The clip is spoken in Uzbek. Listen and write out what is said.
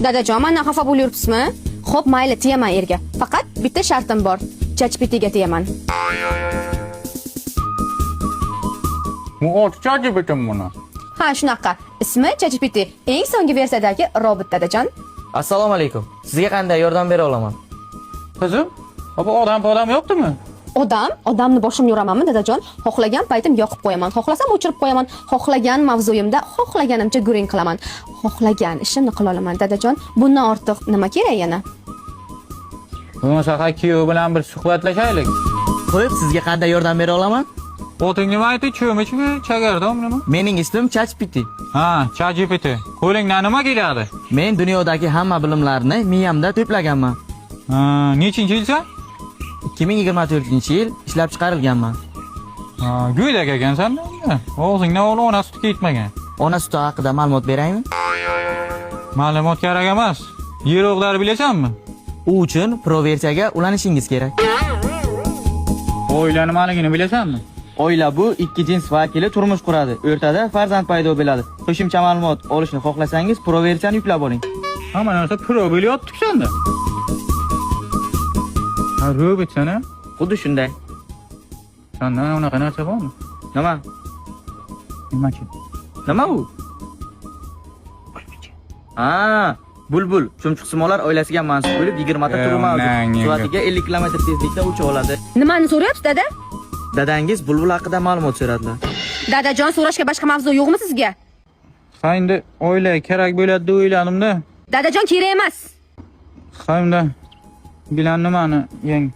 Dadajon, mendan xafa bo'lib yuribsizmi? Xo'p, mayli, teyaman erga. Faqat bitta shartim bor. ChatGPTga teyaman. Bu ChatGPTmi buni? Ha, shunaqa. Ismi ChatGPT. Eng so'nggi versiyadagi robot dadajon. Assalomu alaykum. Sizga qanday yordam bera olaman? Qizim, bu odam yo'qdimi? Odamni boshim yo'ramanmi dadajon? Xohlagan paytim yoqib qo'yaman, xohlasam o'chirib qo'yaman, xohlagan mavzuyimda xohlaganimcha guring qilaman. Xohlagan ishimni qila olaman dadajon. Bundan ortiq nima kerak yana? Bo'lmasa kuyov bilan bir suhbatlashaylik. Qo'yib, sizga qanday yordam bera olaman? Oting nima aytdi? Cho'michmi, chagardom nima? Mening ismim ChatGPT. Ha, ChatGPT. Qo'lingdan nima keladi? Men dunyodagi hamma bilimlarni miyamda to'plaganman. Ha, nechinchi yilsan? 2024-yil ishlab chiqarilganman. Ha, go'dak ekansan. Og'zingdan ona suti ketmagan. Ona suti haqida ma'lumot beraymi? Ma'lumot kerak emas. Yeroqlar bilasanmi? U uchun pro versiyaga ulanishingiz kerak. Oila nimaligini bilasanmi? Oila bu ikki jins vakili turmush quradi. O'rtada farzand paydo bo'ladi. Qo'shimcha ma'lumot olishni xohlasangiz pro versiyani yuklab oling. Hamma narsa pro bo'lyapti senda. Ha, robot sana? Xuddi shunday. Sandan unaqa narsa bormi? Nima? Nimachi? Nima u? Ha, bulbul chumchuqsimolar oilasiga mansub bo'lib 20 ta turi mavjud. Soatiga 50 km tezlikda ucha oladi. Nimani so'rayapsiz dada? Dadangiz bulbul haqida ma'lumot so'radilar. Dadajon, so'rashga boshqa mavzu yo'qmi sizga? Endi oila kerak bo'ladi deb o'yladim-da. Dadajon, kerak emas. Endi bilan nimani yangi